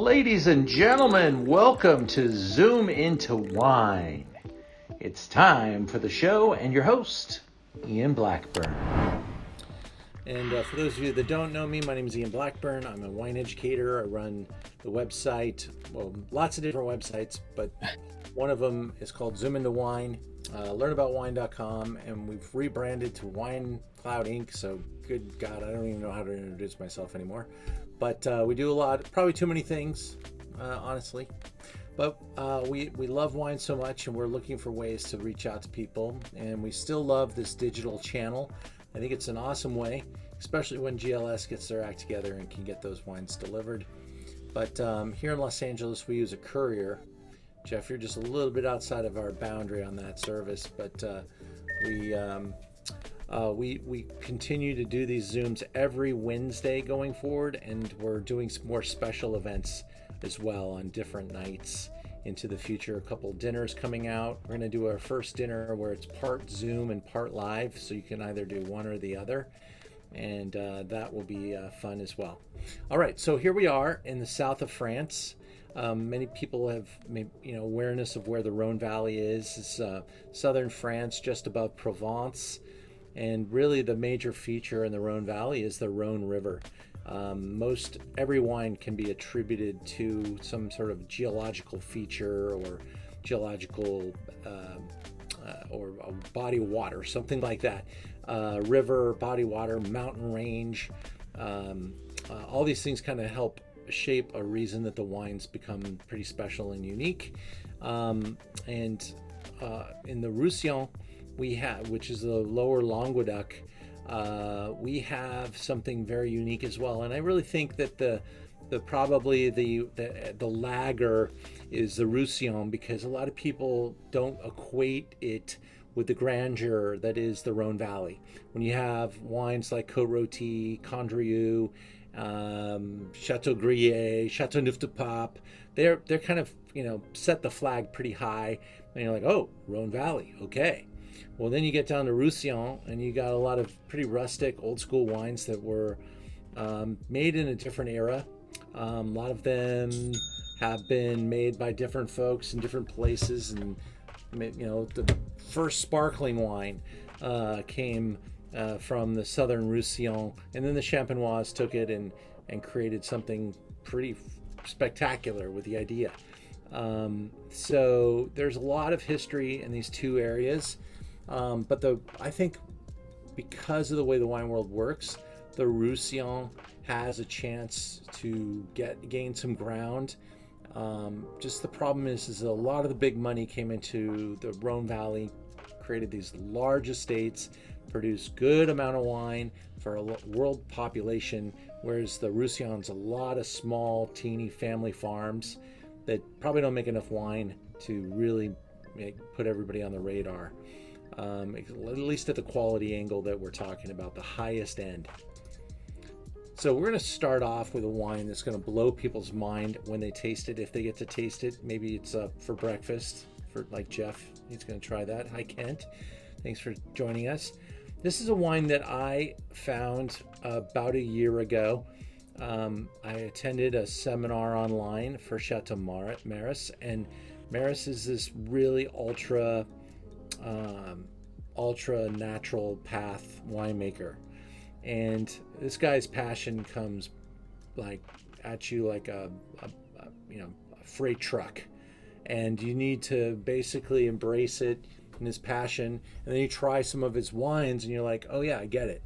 Ladies and gentlemen, welcome to Zoom Into Wine. It's time for the show and your host, Ian Blackburn. And for those of you that don't know me, my name is Ian Blackburn. I'm a wine educator. I run the website, well, lots of different websites, but one of them is called Zoom Into Wine, learnaboutwine.com, and we've rebranded to Wine Cloud Inc. So good God, I don't even know how to introduce myself anymore. But we do a lot, probably too many things, honestly. But we love wine so much, and we're looking for ways to reach out to people. And we still love this digital channel. I think it's an awesome way, especially when GLS gets their act together and can get those wines delivered. But here in Los Angeles, we use a courier. Jeff, you're just a little bit outside of our boundary on that service, but we continue to do these Zooms every Wednesday going forward, and we're doing some more special events as well on different nights into the future. A couple dinners coming out. We're going to do our first dinner where it's part Zoom and part live, so you can either do one or the other, and that will be fun as well. All right, so here we are in the south of France. Many people have awareness of where the Rhône Valley is. It's southern France, just above Provence. And really the major feature in the Rhône Valley is the Rhône River. Most every wine can be attributed to some sort of geological feature or geological or a body of water, something like that. River, body of water, mountain range. All these things kind of help shape a reason that the wines become pretty special and unique. And in the Roussillon, we have, which is the lower Languedoc, we have something very unique as well. And I really think that the lagger is the Roussillon, because a lot of people don't equate it with the grandeur that is the Rhône Valley. When you have wines like Côte-Rôtie, Condrieu, Chateau Grillé, Chateau Neuf de Pape, they're kind of, set the flag pretty high, and you're like, oh, Rhône Valley, okay. Well, then you get down to Roussillon, and you got a lot of pretty rustic, old-school wines that were made in a different era. A lot of them have been made by different folks in different places, and the first sparkling wine came from the southern Roussillon, and then the Champenoise took it and created something pretty spectacular with the idea. So there's a lot of history in these two areas. But I think because of the way the wine world works, the Roussillon has a chance to gain some ground. Just the problem is a lot of the big money came into the Rhône Valley, created these large estates, produced good amount of wine for a world population, whereas the Roussillon's a lot of small, teeny family farms that probably don't make enough wine to really put everybody on the radar. At least at the quality angle that we're talking about, the highest end. So we're going to start off with a wine that's going to blow people's mind when they taste it, if they get to taste it. Maybe it's for breakfast, for like Jeff. He's going to try that. Hi, Kent. Thanks for joining us. This is a wine that I found about a year ago. I attended a seminar online for Chateau Maris, and Maris is this really ultra natural path winemaker, and this guy's passion comes at you like a freight truck, and you need to basically embrace it and his passion, and then you try some of his wines and you're like, oh yeah, I get it.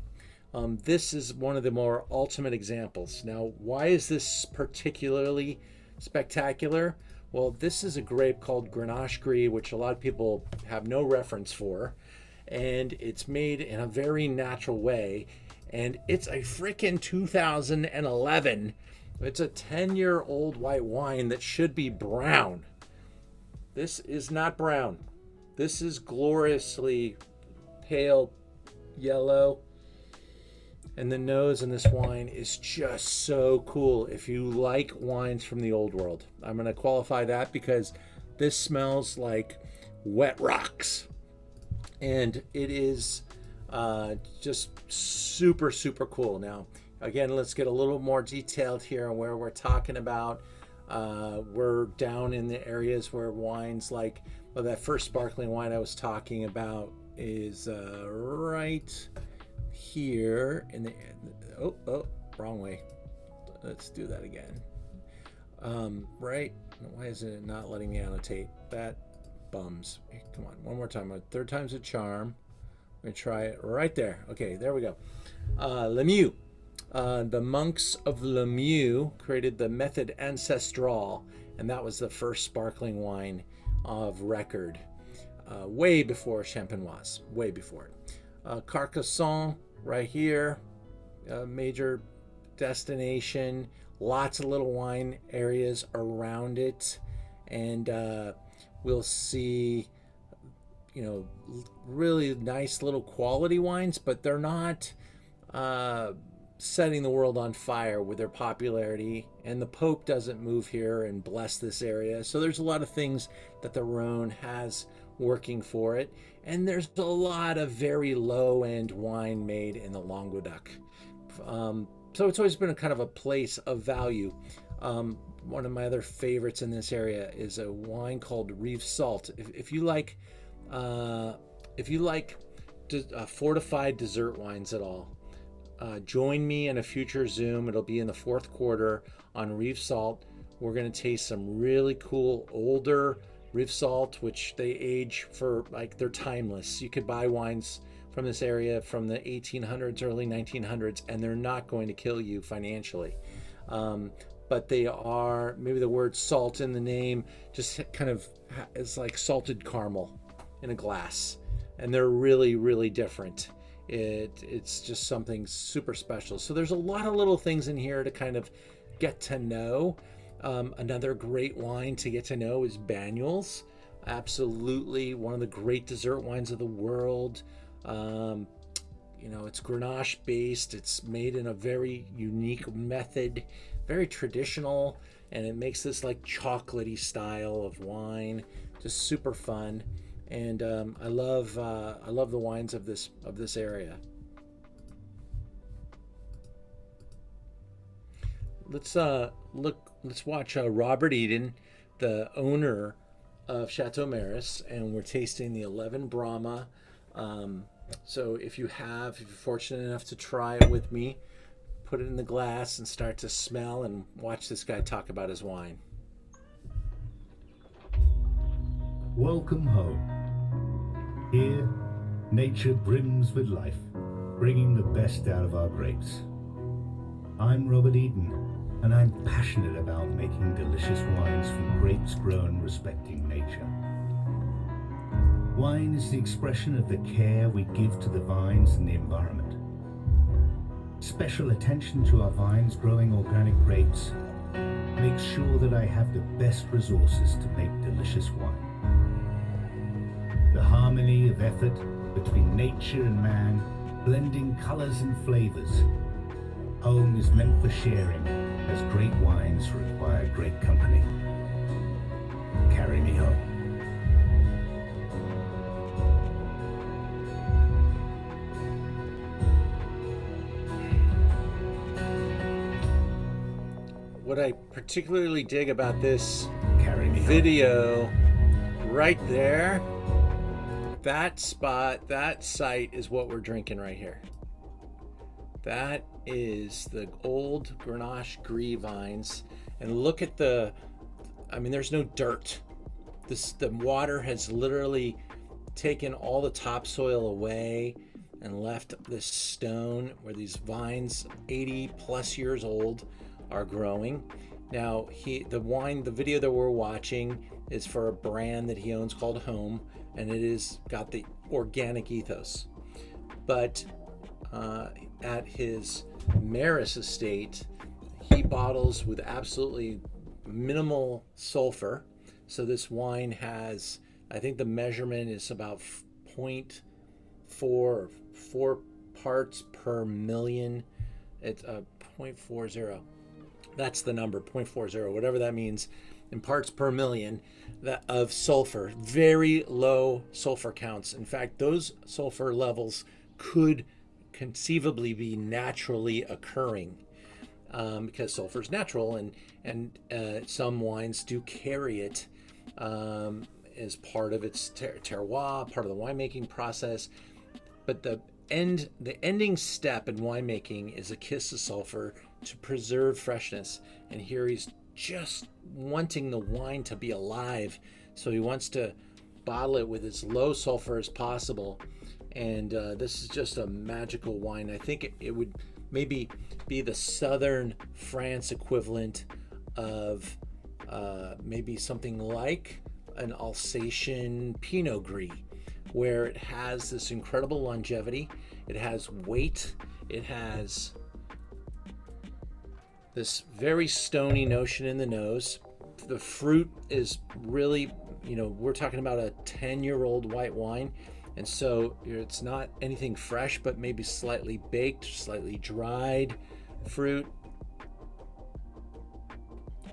This is one of the more ultimate examples. Now, why is this particularly spectacular? Well, this is a grape called Grenache Gris, which a lot of people have no reference for, and it's made in a very natural way, and it's a freaking 2011. It's a 10-year-old white wine that should be brown. This is not brown. This is gloriously pale yellow, and the nose in this wine is just so cool if you like wines from the old world. I'm going to qualify that because this smells like wet rocks, and it is just super, super cool. Now, again, let's get a little more detailed here on where we're talking about. We're down in the areas where wines like, well, that first sparkling wine I was talking about is right here in the, oh, wrong way. Let's do that again. Right, why is it not letting me annotate? That bums. Come on, one more time. Third time's a charm. I'm gonna try it right there. Okay, there we go. Lemieux. The monks of Lemieux created the method ancestral, and that was the first sparkling wine of record, way before Champenoise, way before it. Carcassonne, right here, major destination, lots of little wine areas around it, and we'll see, really nice little quality wines, but they're not setting the world on fire with their popularity, and the Pope doesn't move here and bless this area. So there's a lot of things that the Rhône has working for it, and there's a lot of very low-end wine made in the Languedoc. So it's always been a kind of a place of value. One of my other favorites in this area is a wine called Rive Salt. If you like fortified dessert wines at all, join me in a future Zoom. It'll be in the fourth quarter on Rive Salt. We're going to taste some really cool older Rive Salt, which they age for, like, they're timeless. You could buy wines from this area from the 1800s, early 1900s, and they're not going to kill you financially. But they are, maybe the word salt in the name just kind of is like salted caramel in a glass. And they're really, really different. It's just something super special. So there's a lot of little things in here to kind of get to know. Another great wine to get to know is Banyuls. Absolutely one of the great dessert wines of the world. It's Grenache based. It's made in a very unique method, very traditional, and it makes this like chocolatey style of wine, just super fun. And I love the wines of this area. Let's watch Robert Eden, the owner of Chateau Maris, and we're tasting the 11 Brahma. So if you're fortunate enough to try it with me, put it in the glass and start to smell and watch this guy talk about his wine. Welcome home. Here, nature brims with life, bringing the best out of our grapes. I'm Robert Eden, and I'm passionate about making delicious wines from grapes grown respecting nature. Wine is the expression of the care we give to the vines and the environment. Special attention to our vines growing organic grapes makes sure that I have the best resources to make delicious wine. The harmony of effort between nature and man, blending colors and flavors. Home is meant for sharing, as great wines require great company. Carry me home. What I particularly dig about this video right there, that spot, that site is what we're drinking right here. That is the old Grenache Gris vines. And look at there's no dirt. The water has literally taken all the topsoil away and left this stone where these vines, 80 plus years old, are growing. Now, the video that we're watching is for a brand that he owns called Home, and it is got the organic ethos. But at his Maris estate, he bottles with absolutely minimal sulfur. So this wine has, I think the measurement is about 0.4 parts per million. It's 0.40. That's the number, 0.40, whatever that means in parts per million of sulfur. Very low sulfur counts. In fact, those sulfur levels could conceivably be naturally occurring. because sulfur is natural, and some wines do carry it as part of its terroir, part of the winemaking process. But the ending step in winemaking is a kiss of sulfur to preserve freshness. And here he's just wanting the wine to be alive, so he wants to bottle it with as low sulfur as possible. And this is just a magical wine. I think it would maybe be the southern France equivalent of maybe something like an Alsatian Pinot Gris, where it has this incredible longevity, it has weight, it has this very stony notion in the nose. The fruit is really, we're talking about a 10-year-old white wine, and so it's not anything fresh, but maybe slightly baked, slightly dried fruit.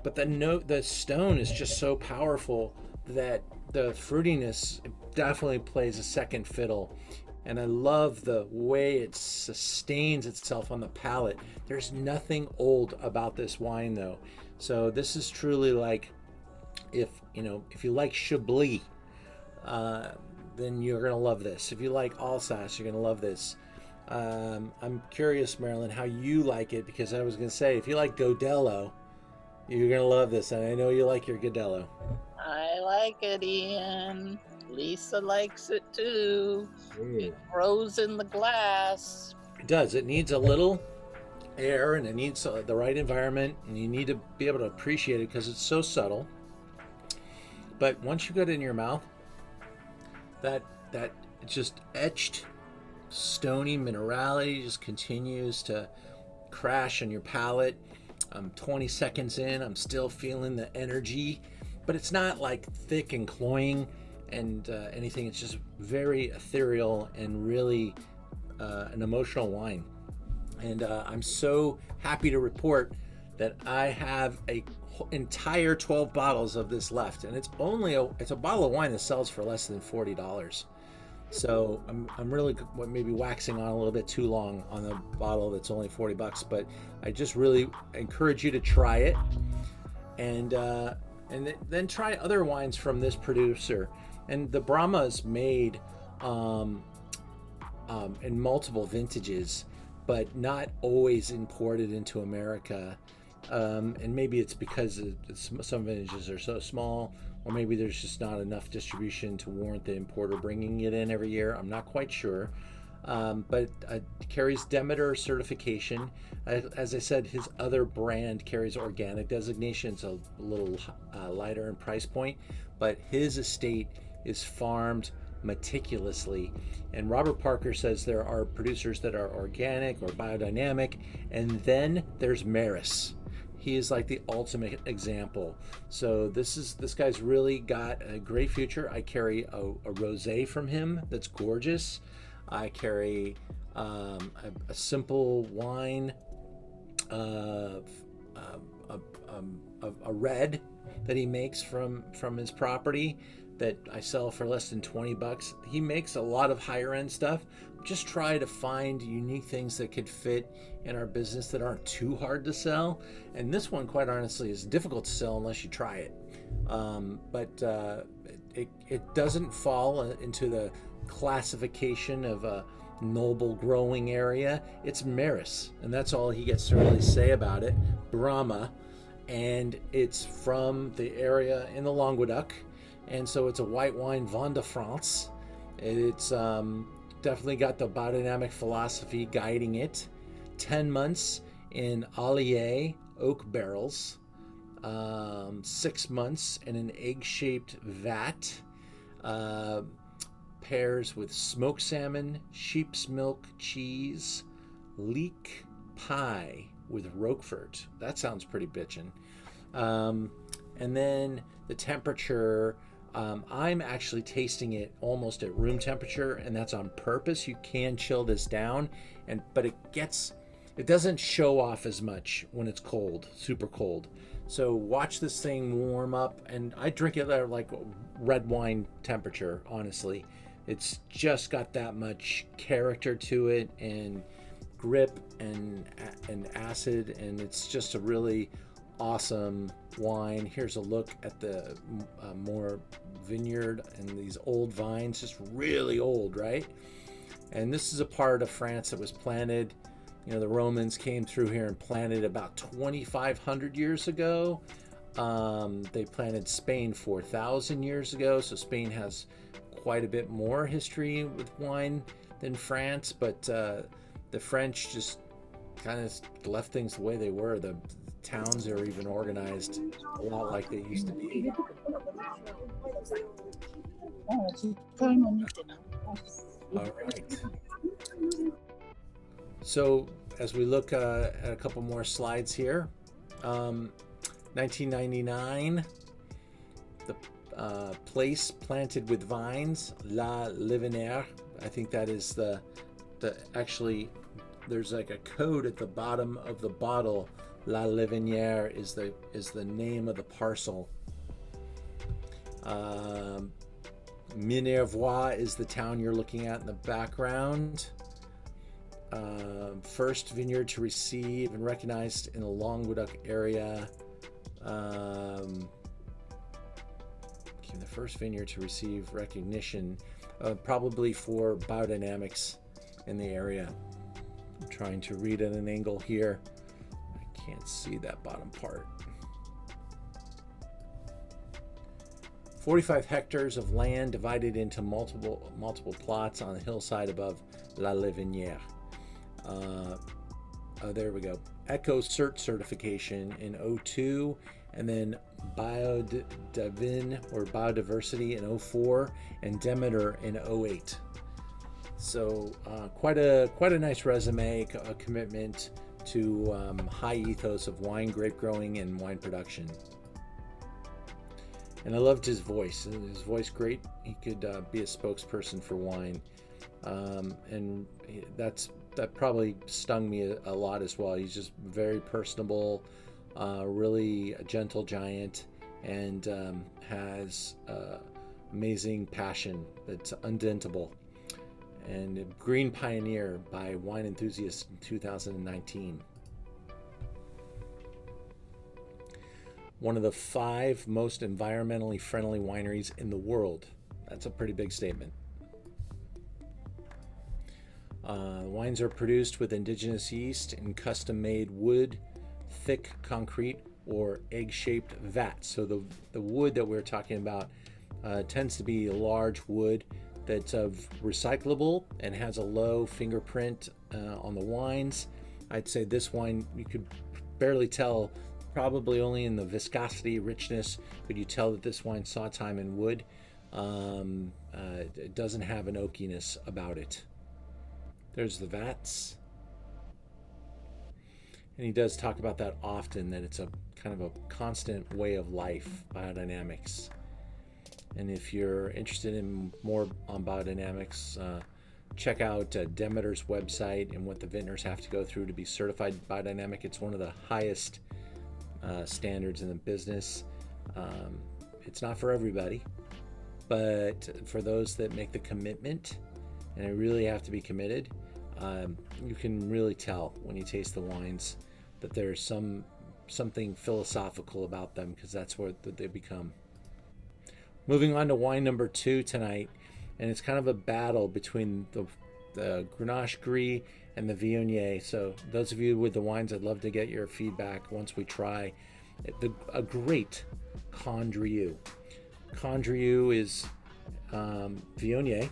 But the stone is just so powerful that the fruitiness definitely plays a second fiddle. And I love the way it sustains itself on the palate. There's nothing old about this wine, though. So this is truly like, if you like Chablis, then you're gonna love this. If you like Alsace, you're gonna love this. I'm curious, Marilyn, how you like it, because I was gonna say, if you like Godello, you're gonna love this, and I know you like your Godello. I like it, Ian. Lisa likes it too. It grows in the glass. It does. It needs a little air, and it needs the right environment, and you need to be able to appreciate it because it's so subtle. But once you get it in your mouth, that just etched stony minerality just continues to crash on your palate. 20 seconds in, I'm still feeling the energy, but it's not like thick and cloying and anything. It's just very ethereal and really an emotional wine. And I'm so happy to report that I have a entire 12 bottles of this left, and it's a bottle of wine that sells for less than $40. So I'm really maybe waxing on a little bit too long on the bottle that's only $40, but I just really encourage you to try it, and then try other wines from this producer. And the Brahma is made in multiple vintages, but not always imported into America. And maybe it's because some vintages are so small, or maybe there's just not enough distribution to warrant the importer bringing it in every year. I'm not quite sure. But it carries Demeter certification. As I said, his other brand carries organic designation. It's a little lighter in price point, but his estate is farmed meticulously. And Robert Parker says there are producers that are organic or biodynamic, and then there's Maris. He is like the ultimate example. So this guy's really got a great future. I carry a rosé from him that's gorgeous. I carry a simple wine, a red that he makes from his property that I sell for less than $20. He makes a lot of higher end stuff. Just try to find unique things that could fit in our business that aren't too hard to sell. And this one, quite honestly, is difficult to sell unless you try it. But it doesn't fall into the classification of a noble growing area. It's Maris, and that's all he gets to really say about it. Brahma, and it's from the area in the Languedoc, and so it's a white wine Vin de France. It's definitely got the biodynamic philosophy guiding it. 10 months in Allier oak barrels, 6 months in an egg-shaped vat, pairs with smoked salmon, sheep's milk cheese, leek pie with Roquefort. That sounds pretty bitchin'. And then the temperature, I'm actually tasting it almost at room temperature, and that's on purpose. You can chill this down, but it doesn't show off as much when it's cold, super cold. So watch this thing warm up, and I drink it at like red wine temperature, honestly. It's just got that much character to it, and grip and acid, and it's just a really awesome wine. Here's a look at the more vineyard and these old vines, just really old, right? And this is a part of France that was planted. You know, the Romans came through here and planted about 2,500 years ago. They planted Spain 4,000 years ago, so Spain has quite a bit more history with wine than France, but the French just kind of left things the way they were. The towns are even organized a lot like they used to be. All right. So as we look at a couple more slides here, 1999, the place planted with vines, La Livinière. I think that is the actually, there's like a code at the bottom of the bottle. La Livinière is the name of the parcel. Minervois is the town you're looking at in the background. First vineyard to receive and recognized in the Languedoc area. The first vineyard to receive recognition, probably for biodynamics in the area. I'm trying to read at an angle here. I can't see that bottom part. 45 hectares of land divided into multiple plots on the hillside above La Livinière. There we go. Eco Cert certification in 02, and then biodiversity in 04, and Demeter in 08. So quite a nice resume, a commitment to high ethos of wine, grape growing, and wine production. And I loved his voice. His voice great. He could be a spokesperson for wine, and that probably stung me a lot as well. He's just very personable, really a gentle giant, and has amazing passion that's undentable. And a Green Pioneer by Wine Enthusiast in 2019. One of the 5 most environmentally friendly wineries in the world. That's a pretty big statement. Wines are produced with indigenous yeast in custom-made wood, thick concrete, or egg-shaped vats. So the wood that we're talking about tends to be a large wood that's recyclable and has a low fingerprint on the wines. I'd say this wine, you could barely tell, probably only in the viscosity, richness, could you tell that this wine saw time in wood. It doesn't have an oakiness about it. There's the vats. And he does talk about that often, that it's a kind of a constant way of life, biodynamics. And if you're interested in more on biodynamics, check out Demeter's website and what the vintners have to go through to be certified biodynamic. It's one of the highest standards in the business. It's not for everybody, but for those that make the commitment, and I really have to be committed, you can really tell when you taste the wines that there's something philosophical about them, because that's what they become. Moving on to wine number 2 tonight, and it's kind of a battle between the Grenache Gris and the Viognier. So those of you with the wines, I'd love to get your feedback once we try a great Condrieu. Condrieu is Viognier.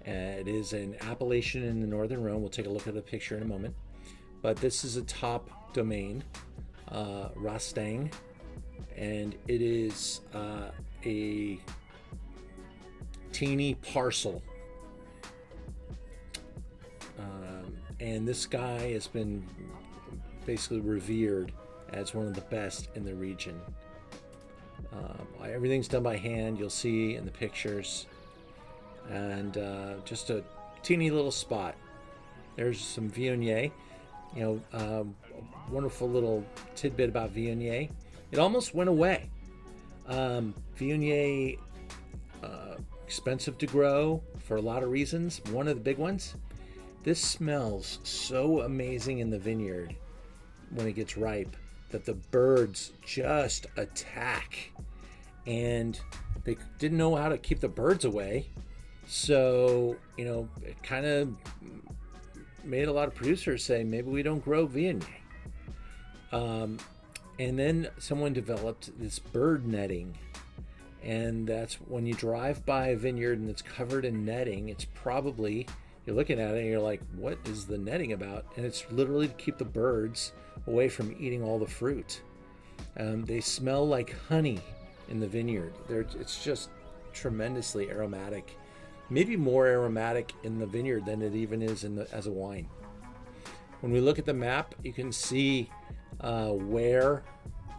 It is an appellation in the northern Rhône. We'll take a look at the picture in a moment. But this is a top domain, Rastang, and it is a teeny parcel. And this guy has been basically revered as one of the best in the region. Everything's done by hand, you'll see in the pictures. And just a teeny little spot. There's some Viognier. Wonderful little tidbit about Viognier. It almost went away. Viognier, expensive to grow for a lot of reasons. One of the big ones, This smells so amazing in the vineyard when it gets ripe that the birds just attack. And they didn't know how to keep the birds away. So, it kind of made a lot of producers say, maybe we don't grow Viognier. And then someone developed this bird netting. And that's when you drive by a vineyard and it's covered in netting, it's probably, you're looking at it and you're like, what is the netting about? And it's literally to keep the birds away from eating all the fruit. They smell like honey in the vineyard. It's just tremendously aromatic. Maybe more aromatic in the vineyard than it even is as a wine. When we look at the map, you can see where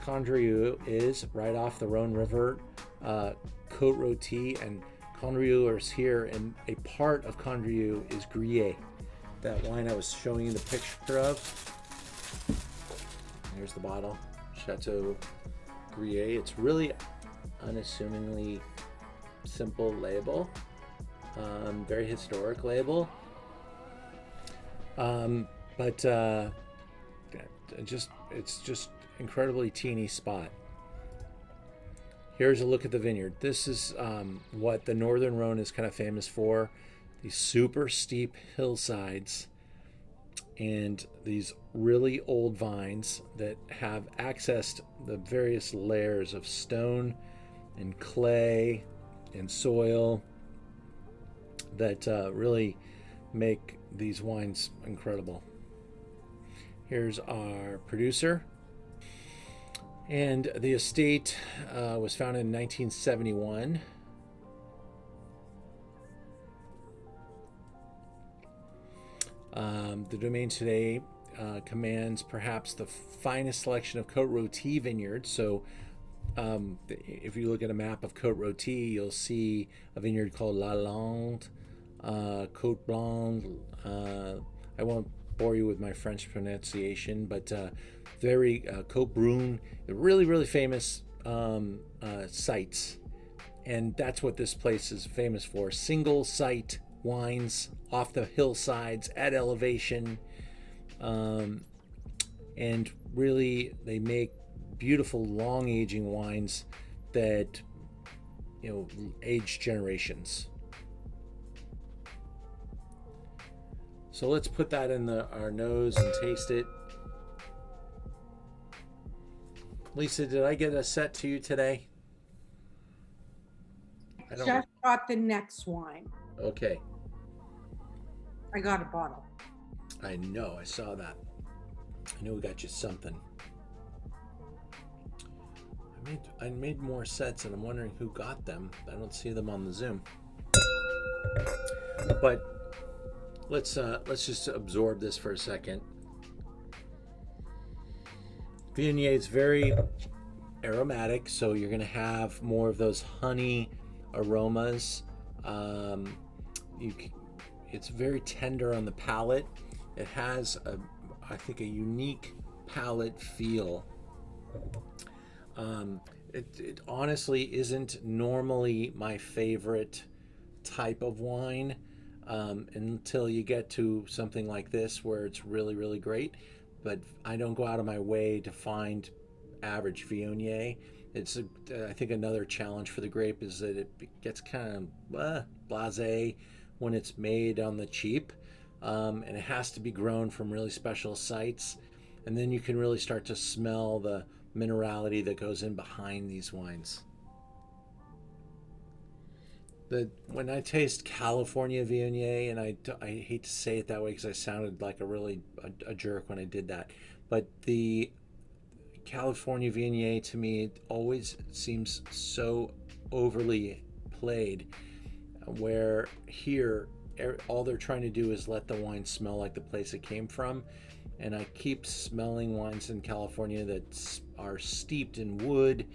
Condrieu is, right off the Rhône River. Côte Rôtie and Condrieu is here, and a part of Condrieu is Gruyère, that wine I was showing you the picture of. Here's the bottle, Chateau Gruyère. It's really unassumingly simple label, very historic label, but it's just incredibly teeny spot. Here's a look at the vineyard. This is what the Northern Rhône is kind of famous for. These super steep hillsides and these really old vines that have accessed the various layers of stone and clay and soil that really make these wines incredible. Here's our producer. And the estate was founded in 1971. The domain today commands perhaps the finest selection of Côte Rôtie vineyards. So if you look at a map of Côte Rôtie, you'll see a vineyard called La Lande, Côte Blanc. I won't bore you with my French pronunciation, but very Côte Brune, really, really famous sites. And that's what this place is famous for. Single site wines off the hillsides at elevation. And really, they make beautiful long aging wines that age generations. So let's put that in our nose and taste it. Lisa, did I get a set to you today? Just got the next wine. Okay. I got a bottle. I know, I saw that. I know we got you something. I made more sets and I'm wondering who got them. I don't see them on the Zoom. But let's just absorb this for a second. Viognier is very aromatic, so you're going to have more of those honey aromas. It's very tender on the palate. It has I think a unique palate feel. It honestly isn't normally my favorite type of wine until you get to something like this where it's really, really great. But I don't go out of my way to find average Viognier. It's I think another challenge for the grape is that it gets kind of blasé when it's made on the cheap, and it has to be grown from really special sites, and then you can really start to smell the minerality that goes in behind these wines. When I taste California Viognier, and I hate to say it that way because I sounded like a jerk when I did that, but the California Viognier to me it always seems so overly played, where here all they're trying to do is let the wine smell like the place it came from. And I keep smelling wines in California that are steeped in wood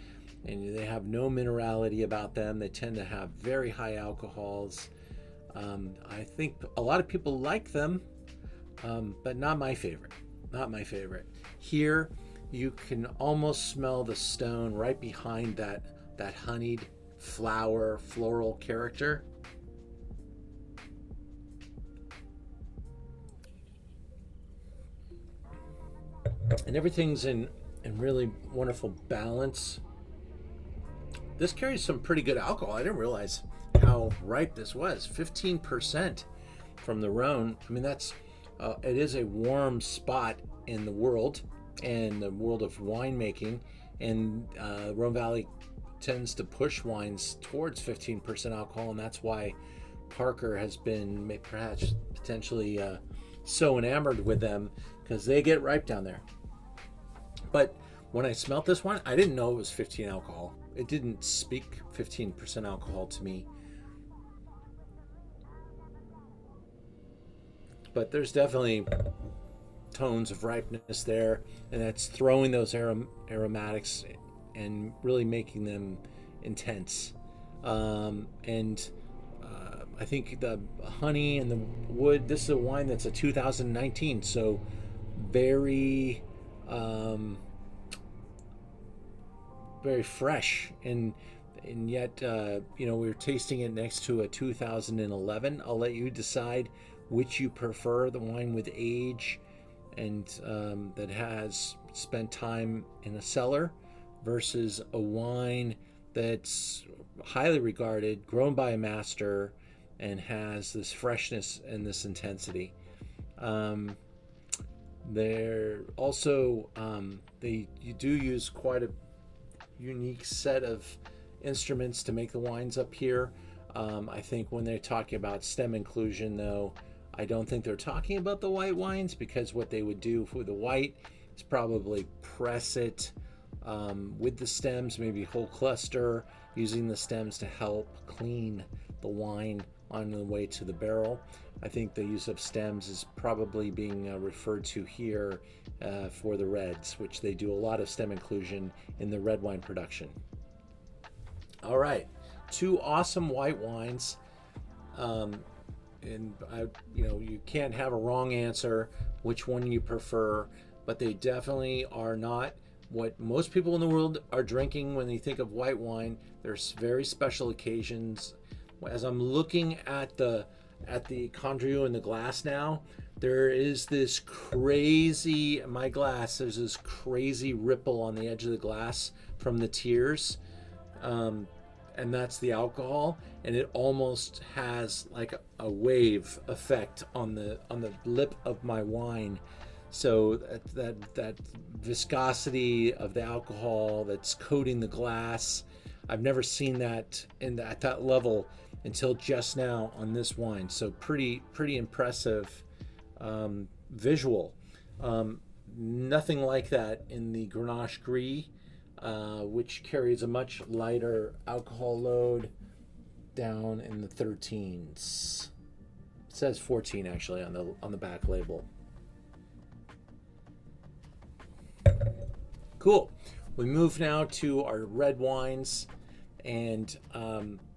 and they have no minerality about them. They tend to have very high alcohols. I think a lot of people like them, but not my favorite. Not my favorite. Here, you can almost smell the stone right behind that honeyed floral character. and everything's in really wonderful balance. This carries some pretty good alcohol. I didn't realize how ripe this was. 15% from the Rhône. I mean, that's it is a warm spot in the world and the world of winemaking, and Rhône Valley tends to push wines towards 15% alcohol, and that's why Parker has been perhaps potentially so enamored with them, because they get ripe down there. But when I smelt this one, I didn't know it was 15 alcohol. It didn't speak 15% alcohol to me. But there's definitely tones of ripeness there, and that's throwing those aromatics and really making them intense. I think the honey and the wood, this is a wine that's a 2019, so very very fresh, and yet we're tasting it next to a 2011. I'll let you decide which you prefer, the wine with age and that has spent time in a cellar versus a wine that's highly regarded, grown by a master, and has this freshness and this intensity. They're also you do use quite a unique set of instruments to make the wines up here. I think when they're talking about stem inclusion, though, I don't think they're talking about the white wines, because what they would do for the white is probably press it with the stems, maybe whole cluster, using the stems to help clean the wine on the way to the barrel. I think the use of stems is probably being referred to here for the reds, which they do a lot of stem inclusion in the red wine production. All right, 2 awesome white wines. And you can't have a wrong answer which one you prefer, but they definitely are not what most people in the world are drinking when they think of white wine. There's very special occasions. As I'm looking at the Condrieu in the glass now, there is this crazy, there's this crazy ripple on the edge of the glass from the tears. And that's the alcohol, and it almost has like a wave effect on the lip of my wine. So that viscosity of the alcohol that's coating the glass, I've never seen that at that level until just now on this wine. So pretty impressive visual. Nothing like that in the Grenache Gris, which carries a much lighter alcohol load, down in the 13s. It says 14 actually on the back label. Cool. We move now to our red wines, and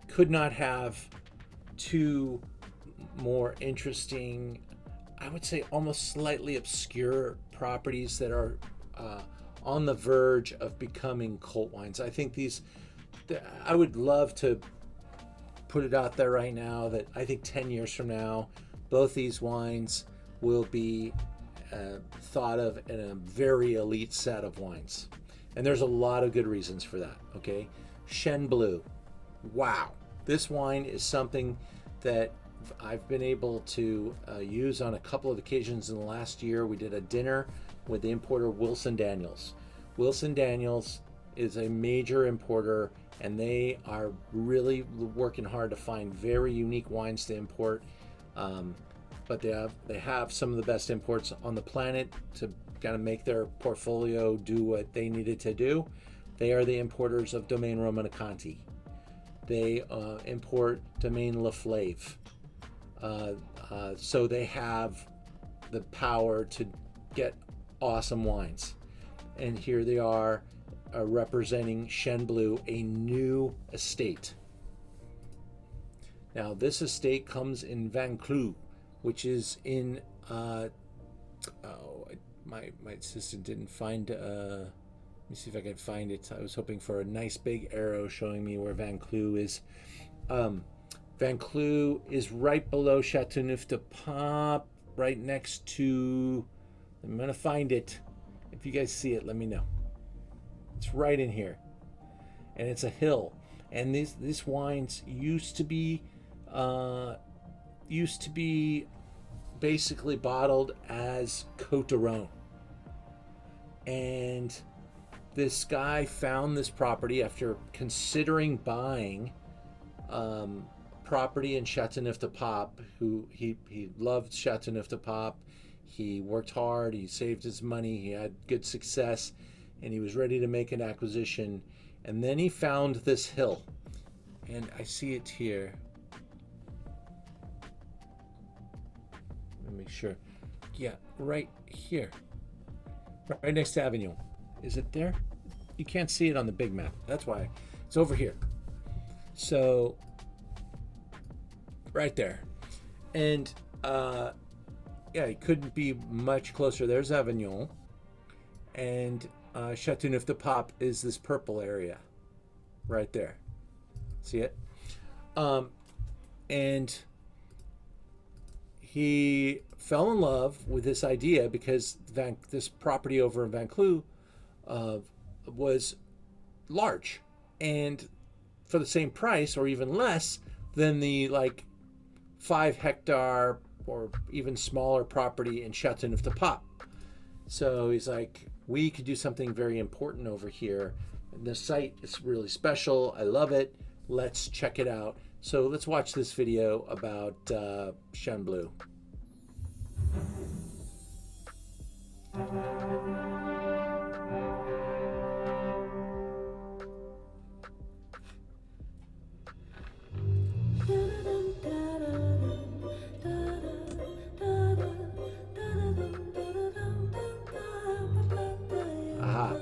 could not have 2 more interesting, I would say almost slightly obscure properties that are on the verge of becoming cult wines. I think I would love to put it out there right now that I think 10 years from now, both these wines will be thought of in a very elite set of wines. And there's a lot of good reasons for that, okay? Chêne Bleu. Wow. This wine is something that I've been able to use on a couple of occasions in the last year. We did a dinner with the importer Wilson Daniels. Wilson Daniels is a major importer, and they are really working hard to find very unique wines to import. But they have some of the best imports on the planet to kind of make their portfolio do what they needed to do. They are the importers of Domaine Romanicanti. They import Domaine La Flave. So they have the power to get awesome wines. And here they are representing Chêne Bleu, a new estate. Now this estate comes in Vaucluse, which is in my assistant didn't find let me see if I can find it. I was hoping for a nice big arrow showing me where Vaucluse is. Vaucluse is right below Châteauneuf-du-Pape, right next to, I'm gonna find it, If you guys see it, let me know. It's right in here, and it's a hill. And these wines used to be basically bottled as Côte de Rhône. And this guy found this property after considering buying property in Châteauneuf-du-Pape. Who he loved Châteauneuf-du-Pape. He worked hard. He saved his money. He had good success, and he was ready to make an acquisition. And then he found this hill, and I see it here. Let me make sure. Yeah, right here, right next to Avignon. Is it there? You can't see it on the big map. That's why. It's over here. So, right there. And, yeah, it couldn't be much closer. There's Avignon. And Châteauneuf-du-Pape is this purple area. Right there. See it? And he fell in love with this idea because this property over in Vaucluse was large, and for the same price or even less than the 5 hectare or even smaller property in Châteauneuf-du-Pape. So he's like, we could do something very important over here. And the site is really special. I love it. Let's check it out. So let's watch this video about Chêne Bleu. Aha.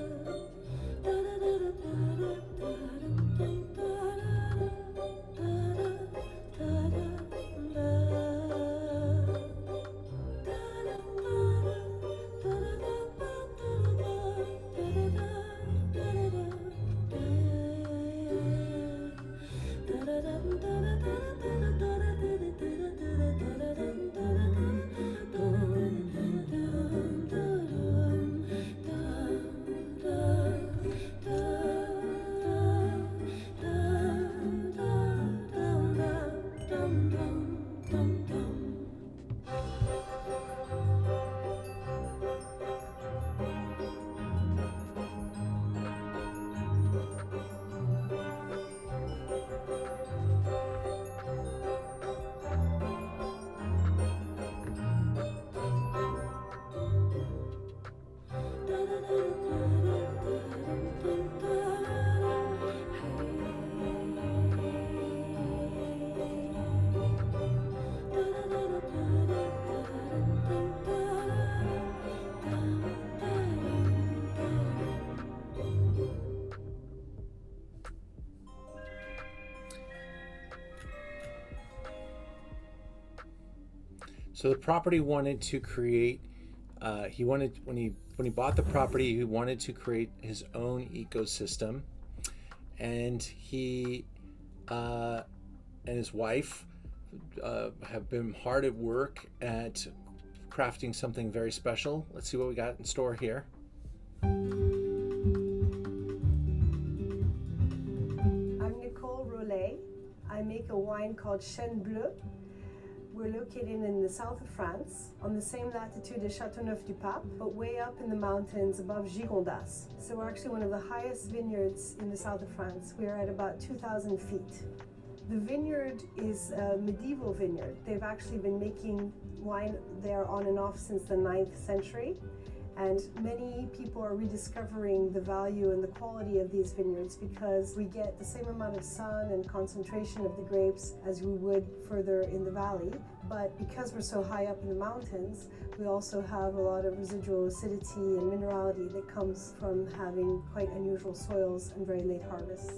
So the property wanted to create, when he bought the property, he wanted to create his own ecosystem, and he and his wife have been hard at work at crafting something very special. Let's see what we got in store here. I'm Nicole Rollet. I make a wine called Chêne Bleu. We're located in the south of France, on the same latitude as Châteauneuf-du-Pape, but way up in the mountains above Gigondas. So we're actually one of the highest vineyards in the south of France. We are at about 2,000 feet. The vineyard is a medieval vineyard. They've actually been making wine there on and off since the 9th century. And many people are rediscovering the value and the quality of these vineyards because we get the same amount of sun and concentration of the grapes as we would further in the valley. But because we're so high up in the mountains, we also have a lot of residual acidity and minerality that comes from having quite unusual soils and very late harvests.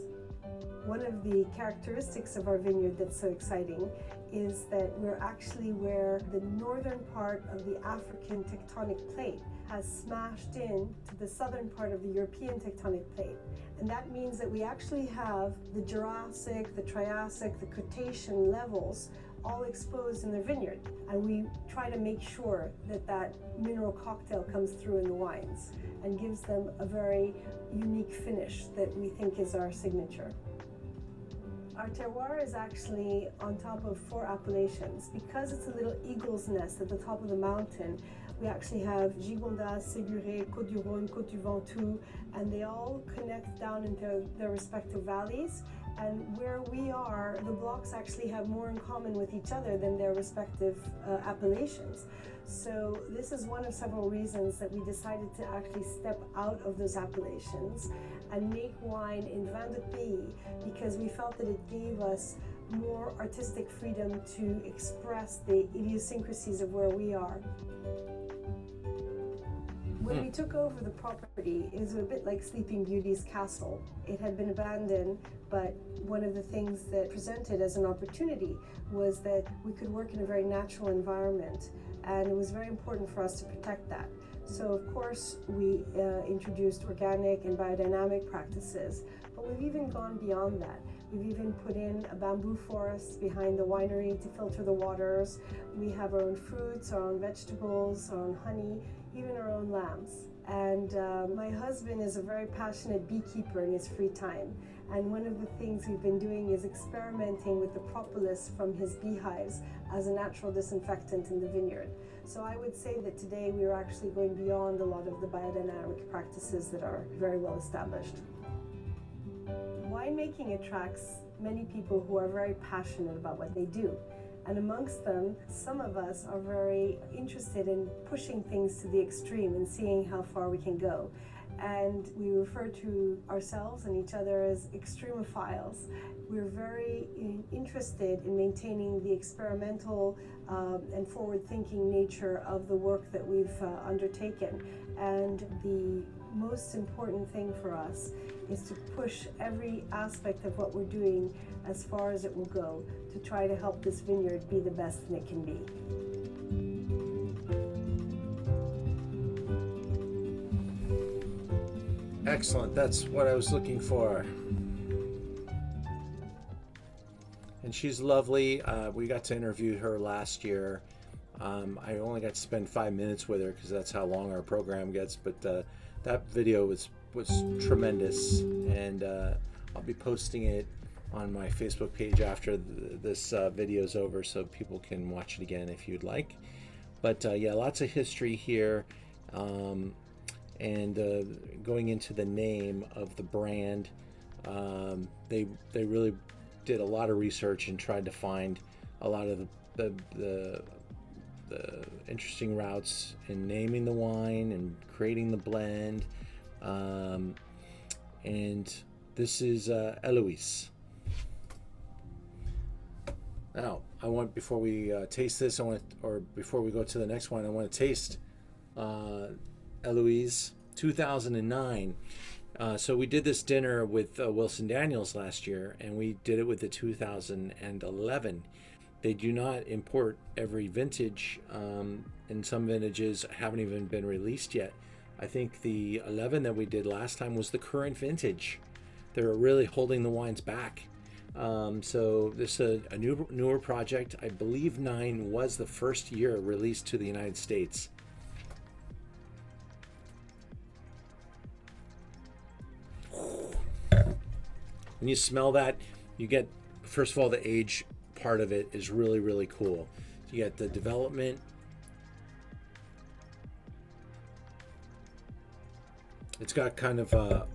One of the characteristics of our vineyard that's so exciting is that we're actually where the northern part of the African tectonic plate has smashed in to the southern part of the European tectonic plate. And that means that we actually have the Jurassic, the Triassic, the Cretaceous levels all exposed in their vineyard. And we try to make sure that that mineral cocktail comes through in the wines and gives them a very unique finish that we think is our signature. Our terroir is actually on top of 4 appellations. Because it's a little eagle's nest at the top of the mountain, we actually have Gigondas, Séguret, Côte du Rhône, Côte du Ventoux, and they all connect down into their respective valleys. And where we are, the blocks actually have more in common with each other than their respective appellations. So this is one of several reasons that we decided to actually step out of those appellations and make wine in vin de pays, because we felt that it gave us more artistic freedom to express the idiosyncrasies of where we are. When we took over the property, it was a bit like Sleeping Beauty's castle. It had been abandoned, but one of the things that presented as an opportunity was that we could work in a very natural environment, and it was very important for us to protect that. So of course we introduced organic and biodynamic practices, but we've even gone beyond that. We've even put in a bamboo forest behind the winery to filter the waters. We have our own fruits, our own vegetables, our own honey, even our own lambs. And my husband is a very passionate beekeeper in his free time. And one of the things we've been doing is experimenting with the propolis from his beehives as a natural disinfectant in the vineyard. So I would say that today we are actually going beyond a lot of the biodynamic practices that are very well established. Winemaking attracts many people who are very passionate about what they do. And amongst them, some of us are very interested in pushing things to the extreme and seeing how far we can go. And we refer to ourselves and each other as extremophiles. We're very interested in maintaining the experimental and forward-thinking nature of the work that we've undertaken. And the most important thing for us is to push every aspect of what we're doing as far as it will go to try to help this vineyard be the best that it can be. Excellent. That's what I was looking for. And she's lovely. We got to interview her last year. I only got to spend 5 minutes with her because that's how long our program gets. But that video was tremendous, and I'll be posting it on my Facebook page after this video is over, so people can watch it again if you'd like. But yeah, lots of history here. And going into the name of the brand, they really did a lot of research and tried to find a lot of the interesting routes in naming the wine and creating the blend. And this is Eloise. Now, before we taste this, before we go to the next one, I want to taste Eloise 2009. So we did this dinner with Wilson Daniels last year, and we did it with the 2011. They do not import every vintage, and some vintages haven't even been released yet. I think the 11 that we did last time was the current vintage. They're really holding the wines back. So this is a newer project. I believe 9 was the first year released to the United States. When you smell that, you get, first of all, the age part of it is really, really cool. You get the development. It's got kind of that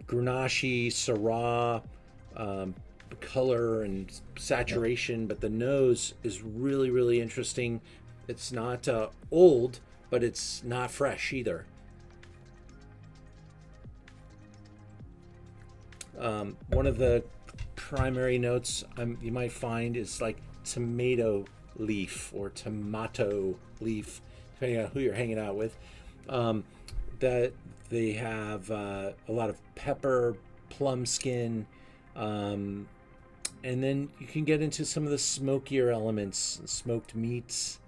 Grenache, Syrah color and saturation, but the nose is really, really interesting. It's not old, but it's not fresh either. One of the primary notes you might find is like tomato leaf or tomato leaf, depending on who you're hanging out with. That they have a lot of pepper, plum skin, and then you can get into some of the smokier elements, smoked meats,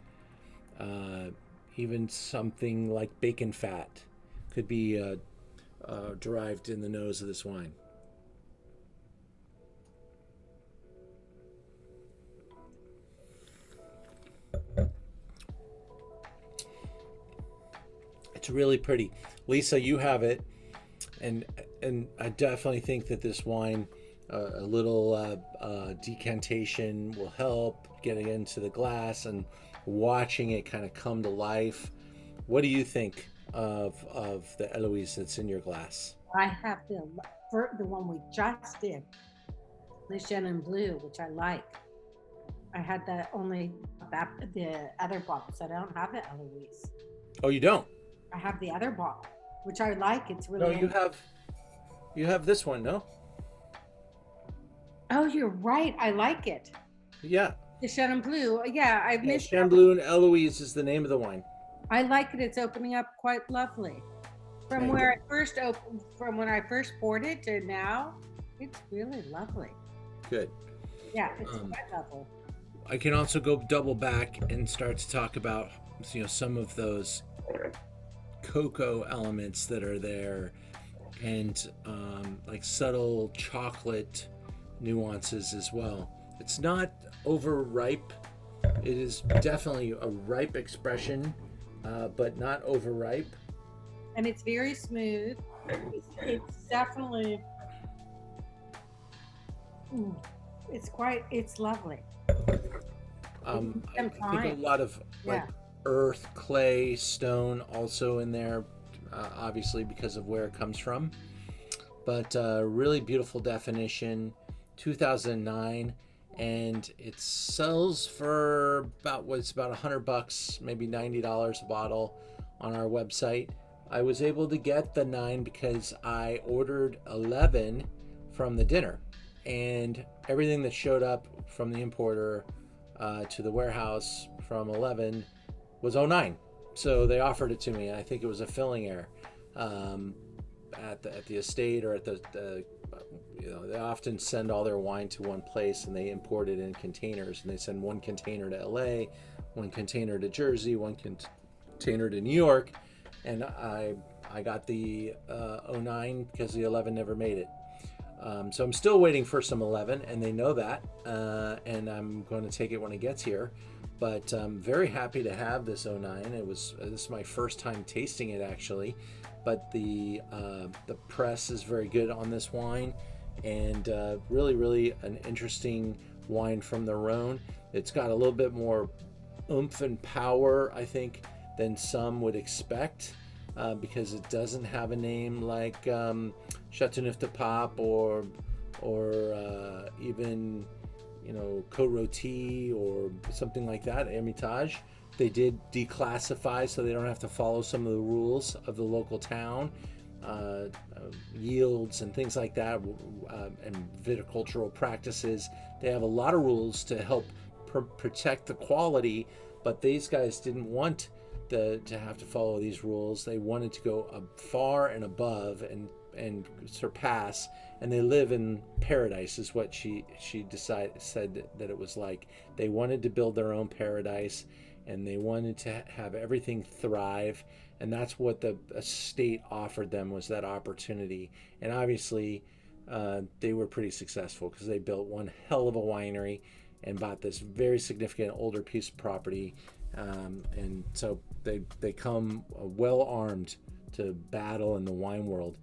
even something like bacon fat could be derived in the nose of this wine. It's really pretty. Lisa, you have it, and I definitely think that this wine, a little decantation will help getting into the glass and watching it kind of come to life. What do you think of the Eloise that's in your glass? I have the one we just did, the Chenin Bleu, which I like. I had the other bottles. I don't have the Eloise. Oh, you don't? I have the other bottle, which I like. It's No, really. you have this one, no? Oh, you're right. I like it. Yeah. The Chenin Bleu. Yeah, I missed. Chenin Bleu and Eloise is the name of the wine. I like it. It's opening up quite lovely. From Okay. where I first opened, from when I first poured it to now, it's really lovely. Good. Yeah, it's quite lovely. I can also go double back and start to talk about, you know, some of those cocoa elements that are there, and like subtle chocolate nuances as well. It's not overripe. It is definitely a ripe expression, but not overripe. And it's very smooth. It's definitely. It's lovely. I think a lot of like earth, clay, stone also in there, obviously because of where it comes from. But really beautiful definition, 2009, and it sells for about $100, maybe $90 a bottle on our website. I was able to get the 9 because I ordered 11 from the dinner, and everything that showed up from the importer to the warehouse from 11 was 09. So they offered it to me, and I think it was a filling error at the estate, or at the you know, they often send all their wine to one place and they import it in containers, and they send one container to LA, one container to Jersey, one container to New York, and I got the 09 because the 11 never made it. So I'm still waiting for some 11, and they know that, and I'm going to take it when it gets here. But I'm very happy to have this 09. This is my first time tasting it, actually. But the press is very good on this wine, and really an interesting wine from the Rhône. It's got a little bit more oomph and power, I think, than some would expect, because it doesn't have a name like Châteauneuf-du-Pape or even, you know, Côte-Rôtie or something like that, Hermitage. They did declassify so they don't have to follow some of the rules of the local town, yields and things like that, and viticultural practices. They have a lot of rules to help protect the quality, but these guys didn't want to have to follow these rules. They wanted to go far and above and surpass, and they live in paradise, is what she said that it was like. They wanted to build their own paradise, and they wanted to have everything thrive, and that's what the estate offered them, was that opportunity. And obviously they were pretty successful, because they built one hell of a winery and bought this very significant older piece of property, and so they come well armed to battle in the wine world.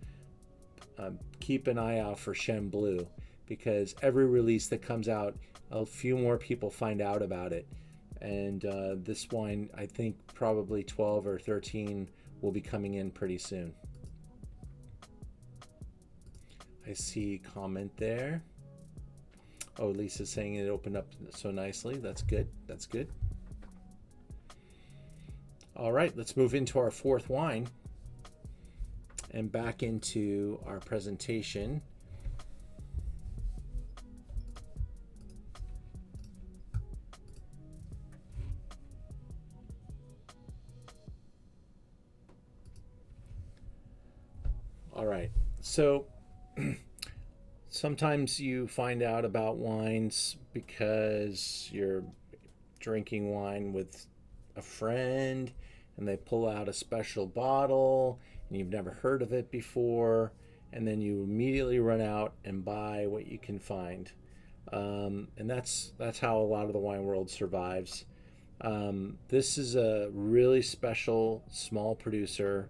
Keep an eye out for Chenin Bleu, because every release that comes out, a few more people find out about it. And this wine, I think probably 12 or 13 will be coming in pretty soon. I see a comment there. Oh, Lisa's saying it opened up so nicely. That's good. That's good. All right, let's move into our fourth wine and back into our presentation. All right, so sometimes you find out about wines because you're drinking wine with a friend and they pull out a special bottle and you've never heard of it before, and then you immediately run out and buy what you can find. And that's how a lot of the wine world survives. This is a really special small producer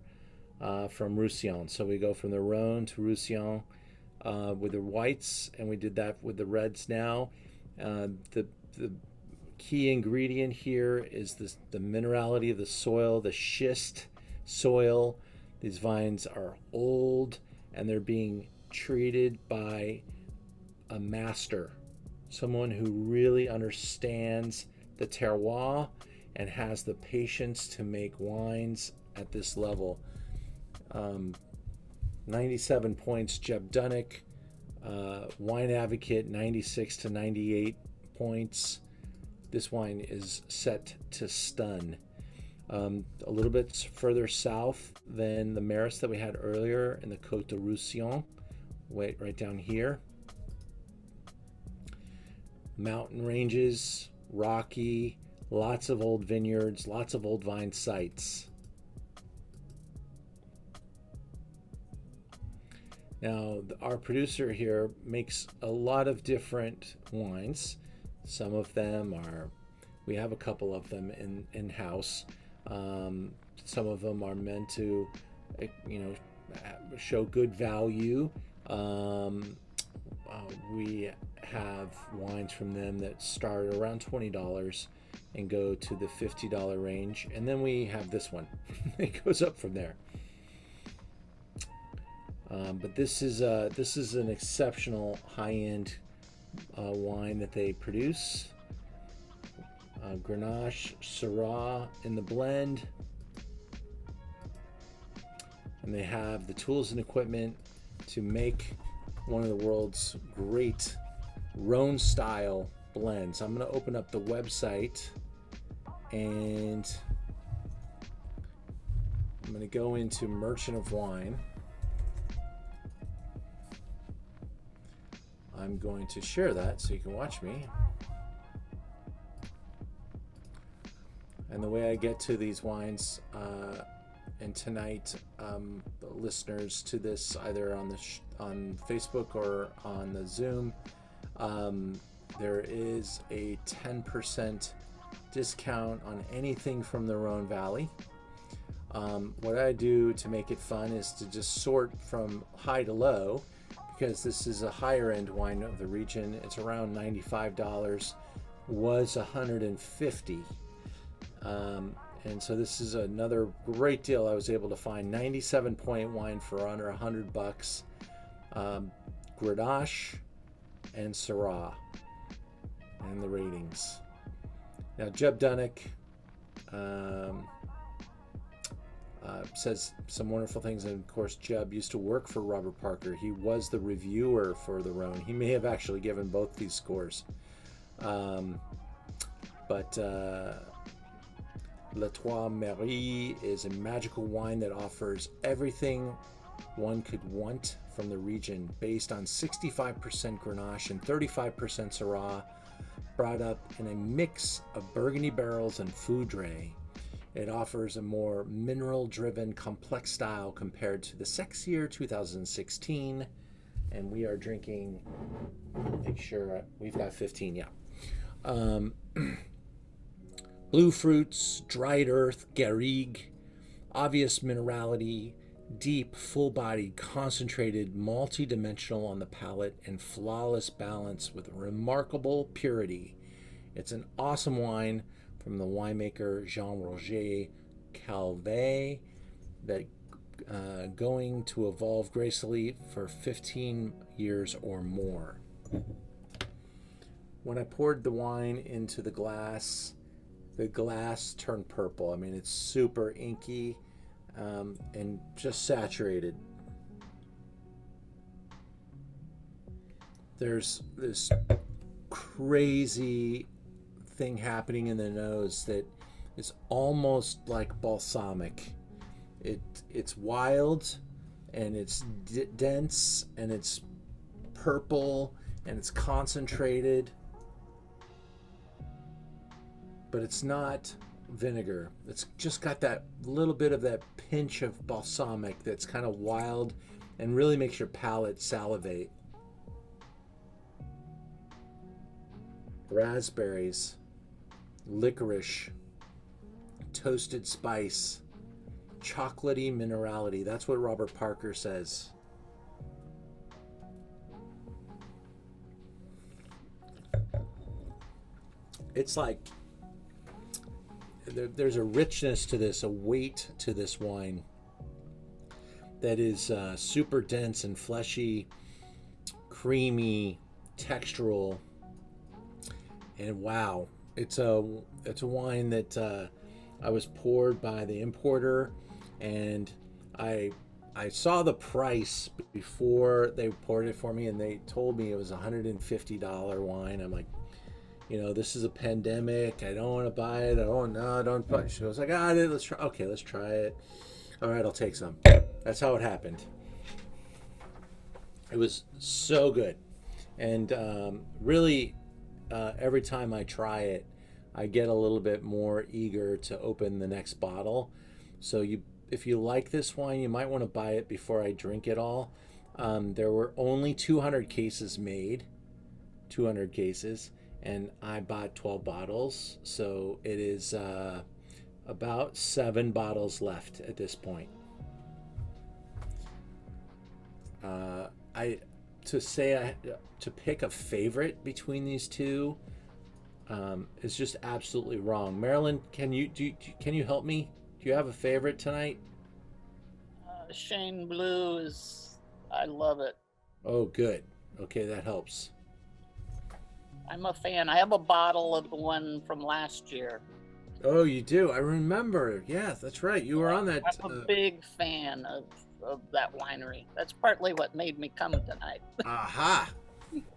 from Roussillon. So we go from the Rhône to Roussillon with the whites, and we did that with the reds now. The key ingredient here is the minerality of the soil, the schist soil. These vines are old, and they're being treated by a master, someone who really understands the terroir and has the patience to make wines at this level. 97 points, Jeb Dunnick, Wine Advocate, 96 to 98 points. This wine is set to stun. A little bit further south than the Maris that we had earlier in the Côte de Roussillon, right down here. Mountain ranges, rocky, lots of old vineyards, lots of old vine sites. Now, our producer here makes a lot of different wines. Some of them we have a couple of them in-house. Some of them are meant to, show good value. We have wines from them that start around $20 and go to the $50 range, and then we have this one. It goes up from there. But this is an exceptional high-end wine that they produce. Grenache, Syrah in the blend, and they have the tools and equipment to make one of the world's great Rhône style blends. I'm going to open up the website and I'm going to go into Merchant of Wine. I'm going to share that so you can watch me. And the way I get to these wines, and tonight, the listeners to this, either on Facebook or on the Zoom, there is a 10% discount on anything from the Rhône Valley. What I do to make it fun is to just sort from high to low, because this is a higher end wine of the region. It's around $95, was $150. And so this is another great deal I was able to find. 97 point wine for under $100. Grenache and Syrah, and the ratings. Now Jeb Dunnick says some wonderful things, and of course Jeb used to work for Robert Parker. He was the reviewer for the Rhône. He may have actually given both these scores. La Trois Maries is a magical wine that offers everything one could want from the region, based on 65% Grenache and 35% Syrah, brought up in a mix of Burgundy barrels and Foudre. It offers a more mineral-driven, complex style compared to the sexier 2016. And we are drinking, make sure we've got 15, yeah. Blue fruits, dried earth, garrigue, obvious minerality, deep, full-bodied, concentrated, multi-dimensional on the palate, and flawless balance with remarkable purity. It's an awesome wine from the winemaker Jean-Roger Calvet that going to evolve gracefully for 15 years or more. When I poured the wine into the glass turned purple. I mean, it's super inky and just saturated. There's this crazy thing happening in the nose that is almost like balsamic. It's wild, and it's dense, and it's purple, and it's concentrated. But it's not vinegar. It's just got that little bit of that pinch of balsamic that's kind of wild and really makes your palate salivate. Raspberries. licorice, toasted spice, chocolatey minerality. That's what Robert Parker says. It's like there's a richness to this, a weight to this wine that is super dense and fleshy, creamy, textural, and wow, it's a wine that I was poured by the importer, and I saw the price before they poured it for me, and they told me it was $150 wine. I'm like, you know, this is a pandemic. I don't want to buy it. Don't buy it. She was like, let's try. Okay, let's try it. All right, I'll take some. That's how it happened. It was so good. And really, every time I try it, I get a little bit more eager to open the next bottle. So if you like this wine, you might want to buy it before I drink it all. There were only 200 cases made, 200 cases, and I bought 12 bottles. So it is about 7 bottles left at this point. To pick a favorite between these two is just absolutely wrong. Marilyn, can you help me? Do you have a favorite tonight? Shane Blue I love it. Oh, good. Okay, that helps. I'm a fan. I have a bottle of the one from last year. Oh, you do? I remember. Yeah, that's right. You were on that. I'm a big fan of that winery. That's partly what made me come tonight. Aha!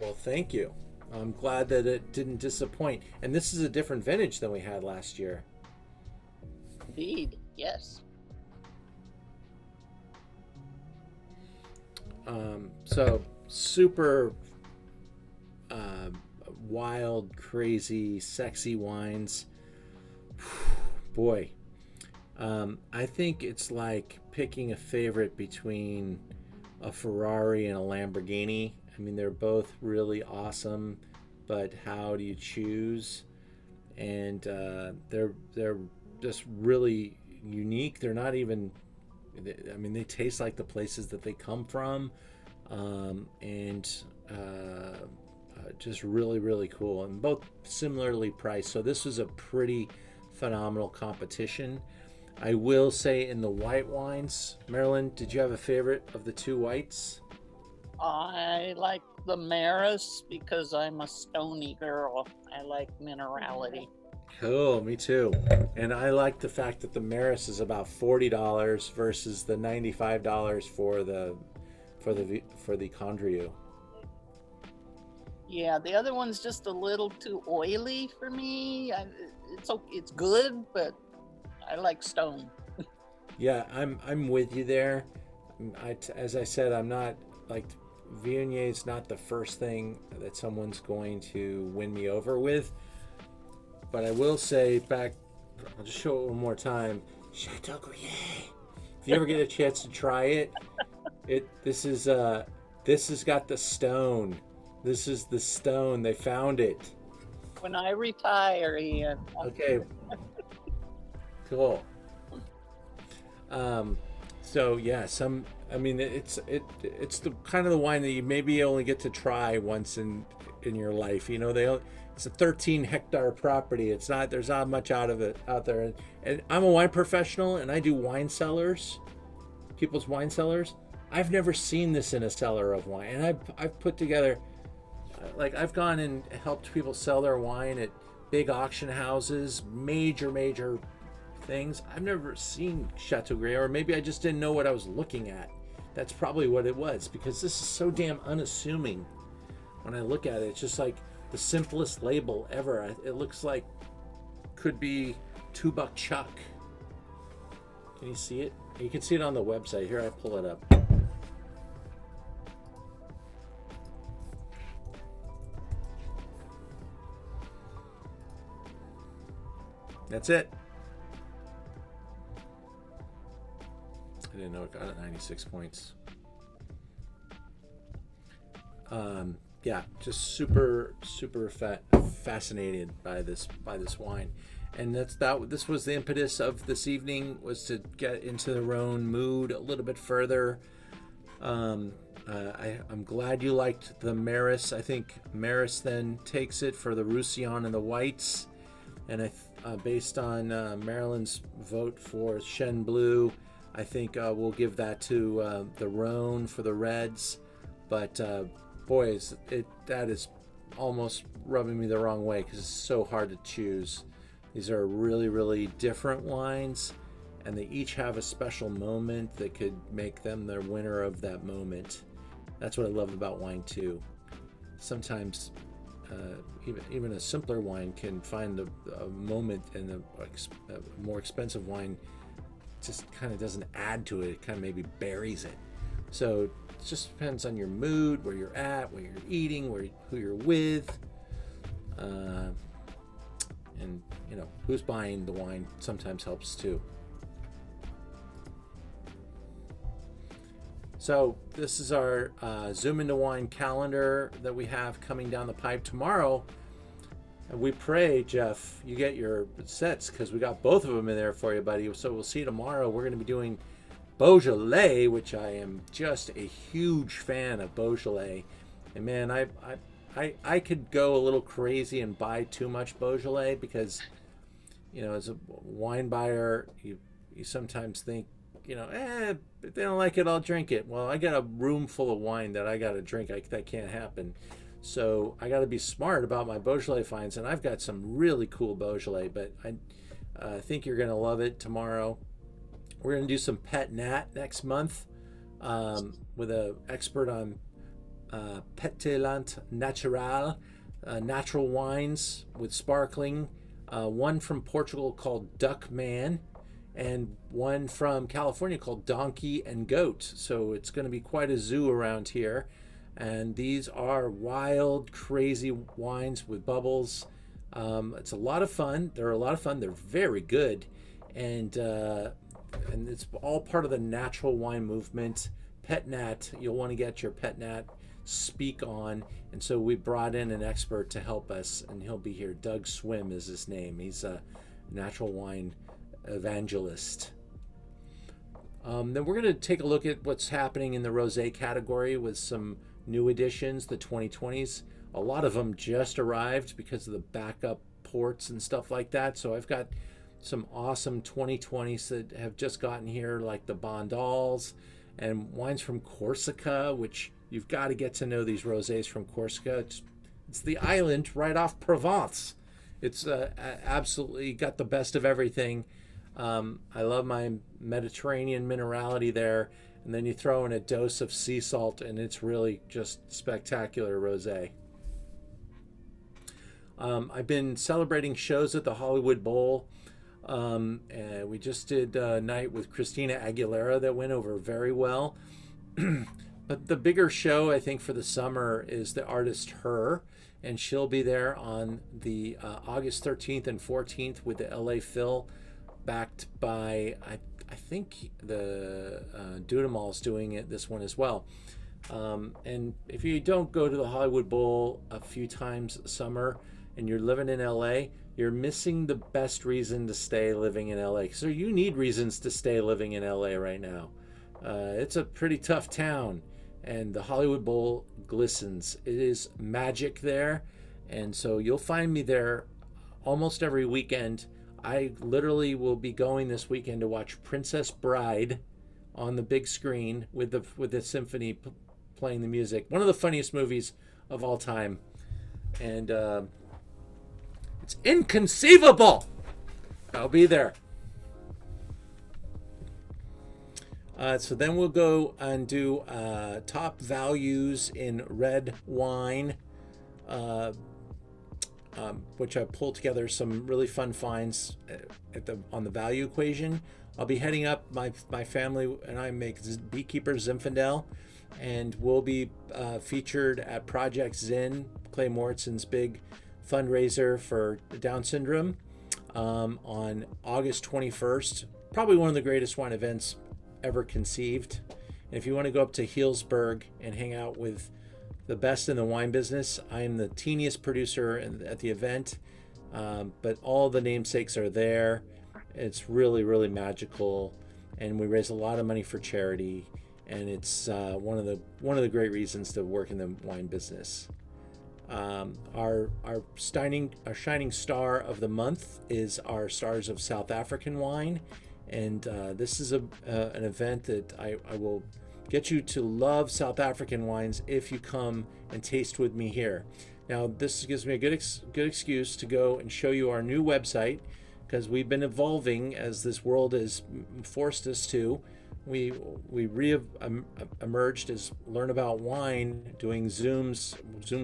Well, thank you. I'm glad that it didn't disappoint. And this is a different vintage than we had last year. Indeed, yes. So super wild, crazy, sexy wines. Boy, I think it's like picking a favorite between a Ferrari and a Lamborghini. I mean, they're both really awesome, but how do you choose? And they're just really unique. They're not even, I mean, they taste like the places that they come from, and just really, really cool, and both similarly priced. So this was a pretty phenomenal competition. I will say in the white wines, Marilyn, did you have a favorite of the two whites? I like the Maris because I'm a stony girl. I like minerality. Cool, me too. And I like the fact that the Maris is about $40 versus the $95 for the Condrieu. Yeah, the other one's just a little too oily for me. It's good, but I like stone. Yeah, I'm with you there. As I said, I'm not like Viognier is not the first thing that someone's going to win me over with. But I will say I'll just show it one more time. Chateau Gruyere. If you ever get a chance to try it, this has got the stone. This is the stone. They found it. When I retire, Ian. Okay. Cool. So yeah, it's the kind of the wine that you maybe only get to try once in your life. You know, it's a 13-hectare property. There's not much out of it out there. And I'm a wine professional, and I do wine cellars, people's wine cellars. I've never seen this in a cellar of wine, and I've put together, like I've gone and helped people sell their wine at big auction houses, major things. I've never seen Chateau Gruyere, or maybe I just didn't know what I was looking at. That's probably what it was, because this is so damn unassuming. When I look at it, it's just like the simplest label ever. It looks like could be $2 Chuck. Can you see it? You can see it on the website. Here, I pull it up. That's it. I didn't know it got at 96 points. Yeah, just super fascinated by this wine, and this was the impetus of this evening, was to get into the Rhône mood a little bit further. I'm glad you liked the Maris. I think Maris then takes it for the Roussillon and the whites, and based on Marilyn's vote for Chêne Bleu, I think we'll give that to the Rhône for the reds. But boys, that is almost rubbing me the wrong way because it's so hard to choose. These are really, really different wines, and they each have a special moment that could make them the winner of that moment. That's what I love about wine too. Sometimes even a simpler wine can find a moment, and a more expensive wine just kind of doesn't add to it. It kind of maybe buries it. So it just depends on your mood, where you're at, where you're eating, who you're with, and who's buying the wine sometimes helps too. So this is our Zoom into Wine calendar that we have coming down the pipe tomorrow. And we pray, Jeff, you get your sets, because we got both of them in there for you, buddy. So we'll see you tomorrow. We're going to be doing Beaujolais, which I am just a huge fan of Beaujolais. And man, I could go a little crazy and buy too much Beaujolais because, as a wine buyer, you sometimes think, if they don't like it, I'll drink it. Well, I got a room full of wine that I got to drink. That can't happen. So I got to be smart about my Beaujolais finds, and I've got some really cool Beaujolais, but I think you're going to love it tomorrow. We're going to do some Pet Nat next month with an expert on Pétillant Natural, natural wines with sparkling. One from Portugal called Duck Man, and one from California called Donkey and Goat. So it's going to be quite a zoo around here. And these are wild, crazy wines with bubbles. It's a lot of fun. They're a lot of fun. They're very good. And it's all part of the natural wine movement. Pet Nat, you'll want to get your Pet Nat speak on. And so we brought in an expert to help us, and he'll be here. Doug Swim is his name. He's a natural wine evangelist. Then we're going to take a look at what's happening in the rosé category with some new additions, the 2020s. A lot of them just arrived because of the backup ports and stuff like that. So I've got some awesome 2020s that have just gotten here, like the Bondals and wines from Corsica, which you've got to get to know these rosés from Corsica. It's the island right off Provence. It's absolutely got the best of everything. I love my Mediterranean minerality there. And then you throw in a dose of sea salt, and it's really just spectacular rosé. I've been celebrating shows at the Hollywood Bowl. And we just did a night with Christina Aguilera that went over very well. But the bigger show, I think, for the summer is the artist Her. And she'll be there on the August 13th and 14th with the LA Phil, backed by, I think the Dudamall's doing it, this one as well. And if you don't go to the Hollywood Bowl a few times a summer and you're living in LA, you're missing the best reason to stay living in LA. So you need reasons to stay living in LA right now. It's a pretty tough town, and the Hollywood Bowl glistens. It is magic there, and so you'll find me there almost every weekend. I literally will be going this weekend to watch Princess Bride on the big screen with the symphony playing the music. One of the funniest movies of all time, and it's inconceivable. I'll be there. So then we'll go and do top values in red wine, which I pulled together some really fun finds on the value equation. I'll be heading up, my family and I make Beekeeper Zinfandel, and we'll be featured at Project Zin, Clay Morrison's big fundraiser for Down syndrome, on August 21st. Probably one of the greatest wine events ever conceived. And if you want to go up to Healdsburg and hang out with the best in the wine business. I'm the teeniest producer at the event, but all the namesakes are there. It's really, really magical, and we raise a lot of money for charity, and it's one of the great reasons to work in the wine business. Our shining star of the month is our Stars of South African Wine, and this is an event that I will get you to love South African wines if you come and taste with me here. Now, this gives me a good excuse to go and show you our new website, because we've been evolving as this world has forced us to. We emerged as Learn About Wine, doing Zoom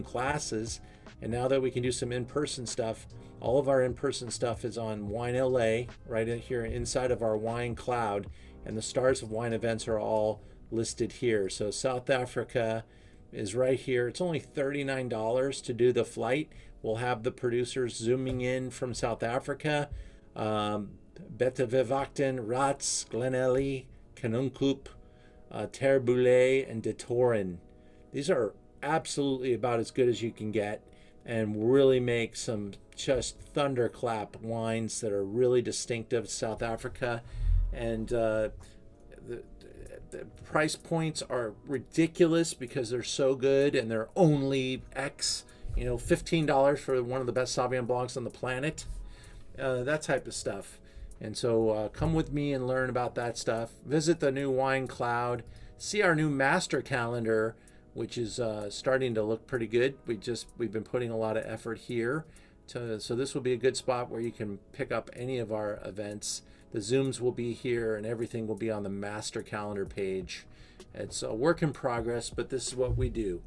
classes, and now that we can do some in-person stuff, all of our in-person stuff is on Wine LA, right in here inside of our wine cloud, and the Stars of Wine events are all listed here. So South Africa is right here. It's only $39 to do the flight. We'll have the producers zooming in from South Africa. Betavivakten, Rats, Glenelly, Kanunkup, Terboulay, and De Torin. These are absolutely about as good as you can get, and really make some just thunderclap wines that are really distinctive of South Africa. And the price points are ridiculous because they're so good, and they're only X, $15 for one of the best Sauvignon Blancs on the planet, that type of stuff. And so come with me and learn about that stuff. Visit the new Wine Cloud, see our new master calendar, which is starting to look pretty good. We've been putting a lot of effort here, so this will be a good spot where you can pick up any of our events. The Zooms will be here, and everything will be on the master calendar page. It's a work in progress, but this is what we do.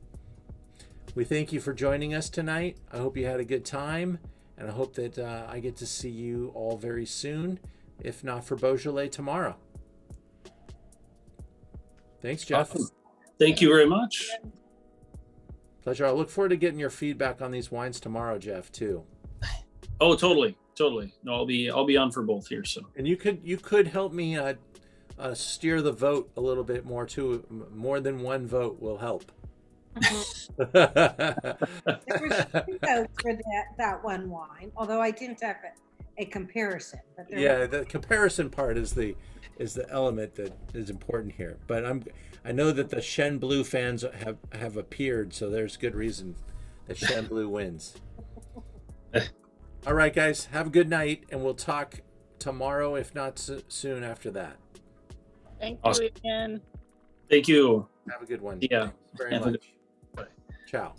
We thank you for joining us tonight. I hope you had a good time, and I hope that I get to see you all very soon, if not for Beaujolais tomorrow. Thanks, Jeff. Awesome. Thank you very much. Pleasure. I look forward to getting your feedback on these wines tomorrow, Jeff, too. Oh, totally. No, I'll be on for both here. So. And you could help me steer the vote a little bit more too. More than one vote will help. There was 2 votes for that one wine, although I didn't have a comparison. But the comparison part is the element that is important here. But I know that the Chenin Bleu fans have appeared, so there's good reason that Chenin Bleu wins. All right, guys, have a good night, and we'll talk tomorrow, if not soon after that. Thank Awesome. you again. Thank you. Have a good one. Yeah. Thanks very Have a much. good- Ciao.